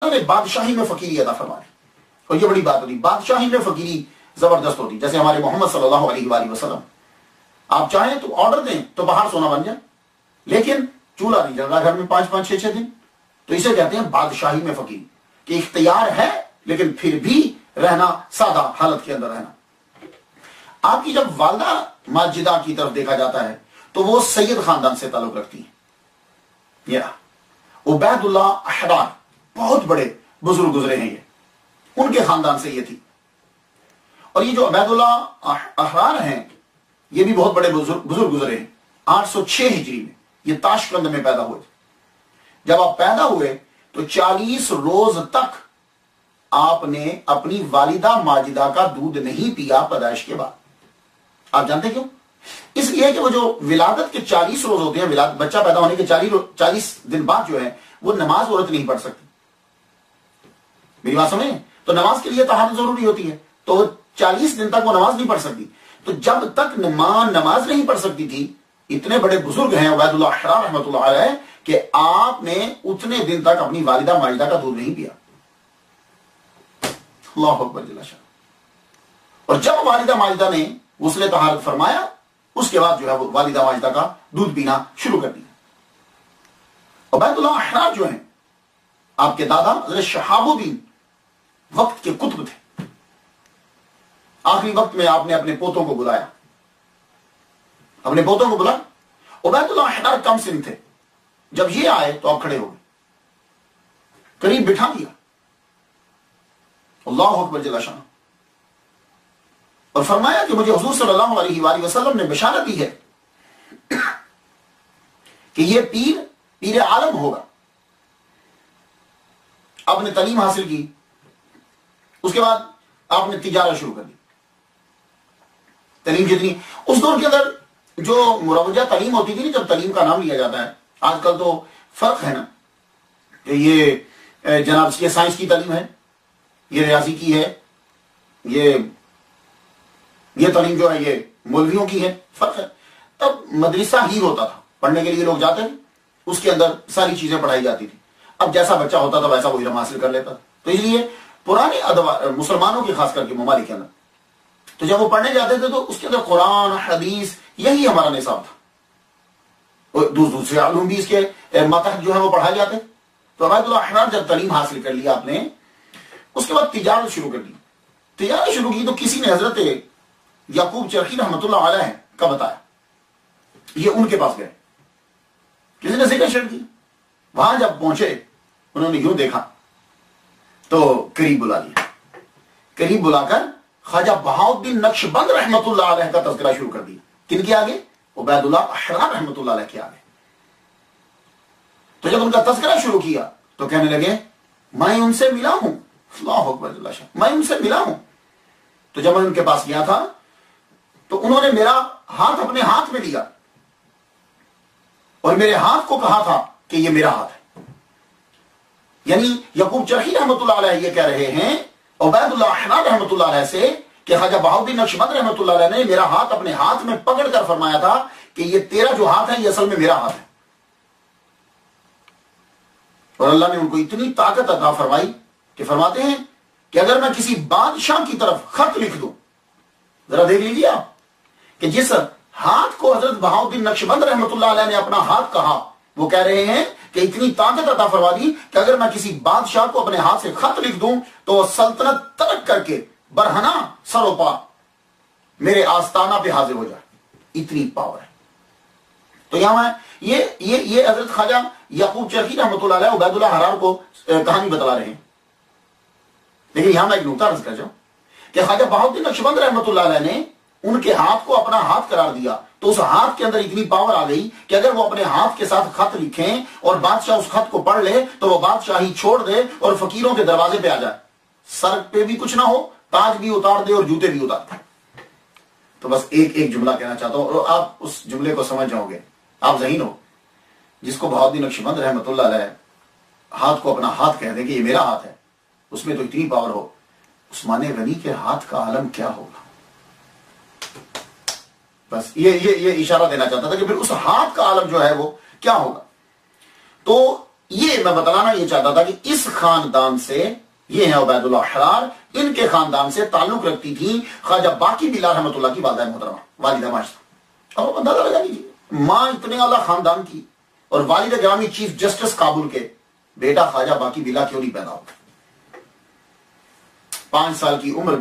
نے بادشاہی میں فقیری عطا فرما دی. اور یہ بڑی بات ہوتی، بادشاہی میں فقیری زبردست ہوتی. جیسے ہمارے محمد صلی اللہ علیہ وآلہ وسلم، آپ چاہیں تو آرڈر دیں تو باہر سونا بن جائے، لیکن چولہا نہیں جل رہا گھر میں 5-5 6 دن، تو اسے کہتے ہیں بادشاہی میں فقیر، کہ اختیار ہے لیکن پھر بھی رہنا سادہ حالت کے اندر رہنا. آپ کی جب والدہ ماجدہ کی طرف دیکھا جاتا ہے تو وہ سید خاندان سے تعلق رکھتی ہیں. یہ عبید اللہ احرار بہت بڑے بزرگ گزرے ہیں، یہ ان کے خاندان سے یہ تھی. اور یہ جو عبید اللہ احرار ہیں یہ بھی بہت بڑے بزرگ گزرے ہیں. 806 ہجری میں یہ تاشقند میں پیدا ہوئے. جب آپ پیدا ہوئے تو 40 روز تک آپ نے اپنی والدہ ماجدہ کا دودھ نہیں پیا پیدائش کے بعد. آپ جانتے کیوں؟ اس لیے کہ وہ جو ولادت کے 40 روز ہوتے ہیں، بچہ پیدا ہونے کے 40 دن بعد جو ہے وہ نماز عورت نہیں پڑھ سکتی. میری بات سمجھیں؟ تو نماز کے لیے طہارت ضروری ہوتی ہے، تو 40 دن تک وہ نماز نہیں پڑھ سکتی. تو جب تک نماز نہیں پڑھ سکتی تھی، اتنے بڑے بزرگ ہیں عبید اللہ احرار رحمۃ اللہ علیہ، کہ آپ نے اتنے دن تک اپنی والدہ ماجدہ کا دودھ نہیں پیا. اللہ اکبر جل شان. اور جب والدہ ماجدہ نے غسل طہارت فرمایا، اس کے بعد جو ہے وہ والدہ ماجدہ کا دودھ پینا شروع کر دیا. عبید اللہ احرار جو ہیں آپ کے دادا حضرت شہاب الدین وقت کے قطب تھے. آخری وقت میں آپ نے اپنے پوتوں کو بلایا، عبید اللہ احرار کم سن تھے. جب یہ آئے تو آپ کھڑے ہو گئے، قریب بٹھا دیا. اللہ اکبر جل شان. اور فرمایا کہ مجھے حضور صلی اللہ علیہ وآلہ وسلم نے بشارت دی ہے کہ یہ پیر عالم ہوگا. آپ نے تعلیم حاصل کی، اس کے بعد آپ نے تجارت شروع کر دی. تعلیم جتنی اس دور کے اندر جو مروجہ تعلیم ہوتی تھی، جب تعلیم کا نام لیا جاتا ہے، آج کل تو فرق ہے نا، کہ یہ جناب یہ سائنس کی تعلیم ہے، یہ ریاضی کی ہے، یہ تعلیم جو ہے یہ مولویوں کی ہے، فرق ہے. تب مدرسہ ہی ہوتا تھا، پڑھنے کے لیے لوگ جاتے تھے، اس کے اندر ساری چیزیں پڑھائی جاتی تھی. اب جیسا بچہ ہوتا تھا ویسا وہ علم حاصل کر لیتا تھا. تو اس لیے پرانے مسلمانوں کی خاص کر کے ممالک کے اندر تو جب وہ پڑھنے جاتے تھے تو اس کے اندر قرآن حدیث یہی ہمارا نصاب تھا. دوسرے علوم بھی اس کے ماتحت جو ہے وہ پڑھائے جاتے. تو عبید اللہ احرار جب تعلیم حاصل کر لیا آپ نے، اس کے بعد تجارت شروع کر دی. تجارت شروع کی تو کسی نے حضرت یعقوب چرخی رحمۃ اللہ علیہ کا بتایا. یہ ان کے پاس گئے، کسی نے ذکر شیئر کی. وہاں جب پہنچے انہوں نے یوں دیکھا تو قریب بلا لیا. قریب بلا کر خواجہ بہاؤالدین نقشبند رحمۃ اللہ علیہ کا تذکرہ شروع کر دیا. کن کے آگے؟ عبید اللہ احرار رحمۃ اللہ علیہ کے آگے. تو جب ان کا تذکرہ شروع کیا تو کہنے لگے میں ان سے ملا ہوں. اللہ اکبر اللہ شاہ. میں ان سے ملا ہوں. تو جب میں ان کے پاس گیا تھا تو انہوں نے میرا ہاتھ اپنے ہاتھ میں لیا اور میرے ہاتھ کو کہا تھا کہ یہ میرا ہاتھ ہے. یعنی یعقوب چرخی رحمۃ اللہ علیہ یہ کہہ رہے ہیں عبید اللہ احرار رحمۃ اللہ علیہ سے کہ خواجہ بہاؤالدین نقشبند رحمۃ اللہ علیہ نے میرا ہاتھ اپنے ہاتھ میں پکڑ کر فرمایا تھا کہ یہ تیرا جو ہاتھ ہے یہ اصل میں میرا ہاتھ ہے. اور اللہ نے ان کو اتنی طاقت عطا فرمائی کہ فرماتے ہیں کہ اگر میں کسی بادشاہ کی طرف خط لکھ دوں، ذرا دیکھ لیجیے آپ کہ جس ہاتھ کو حضرت بہاؤالدین نقشبند رحمۃ اللہ علیہ نے اپنا ہاتھ کہا، وہ کہہ رہے ہیں کہ اتنی طاقت عطا فرما دی کہ اگر میں کسی بادشاہ کو اپنے ہاتھ سے خط لکھ دوں تو وہ سلطنت ترک کر کے برہنہ سر و پا میرے آستانہ پہ حاضر ہو جائے. اتنی پاور ہے. تو یہاں میں یہ حضرت خواجہ یعقوب چرخی رحمۃ اللہ علیہ عبید اللہ احرار کو کہانی بتلا رہے ہیں. لیکن یہاں میں ایک نقطہ عرض کر جاؤں کہ خواجہ بہاؤالدین نقشبند رحمۃ اللہ علیہ نے ان کے ہاتھ کو اپنا ہاتھ قرار دیا تو اس ہاتھ کے اندر اتنی پاور آ گئی کہ اگر وہ اپنے ہاتھ کے ساتھ خط لکھیں اور بادشاہ اس خط کو پڑھ لے تو وہ بادشاہی چھوڑ دے اور فقیروں کے دروازے پہ آ جائے. سر پہ بھی کچھ نہ ہو، تاج بھی اتار دے اور جوتے بھی اتار دے. تو بس ایک جملہ کہنا چاہتا ہوں اور آپ اس جملے کو سمجھ جاؤ گے. آپ ذہین ہو جس کو بہاؤالدین نقشبند رحمۃ اللہ علیہ ہاتھ کو اپنا ہاتھ کہہ دے کہ یہ میرا ہاتھ ہے، اس میں تو اتنی پاور ہو، عثمان غنی کے ہاتھ کا عالم کیا ہوگا. بس یہ اشارہ دینا چاہتا تھا کہ پھر اس ہاتھ کا عالم جو ہے وہ کیا ہوگا. تو یہ میں بتلانا یہ چاہتا تھا کہ اس خاندان سے، یہ ہیں عبید اللہ احرار، ان کے خاندان سے تعلق رکھتی تھی خواجہ باقی بلّہ رحمۃ اللہ کی والدہ محترمہ، والدہ ماجدہ۔ اب اندازہ لگا لیجیے، ماں اتنے اعلیٰ خاندان کی اور والد گرامی چیف جسٹس کابل کے، بیٹا خواجہ باقی بلّہ کیوں نہیں پیدا ہو؟ 5 سال کی عمر میں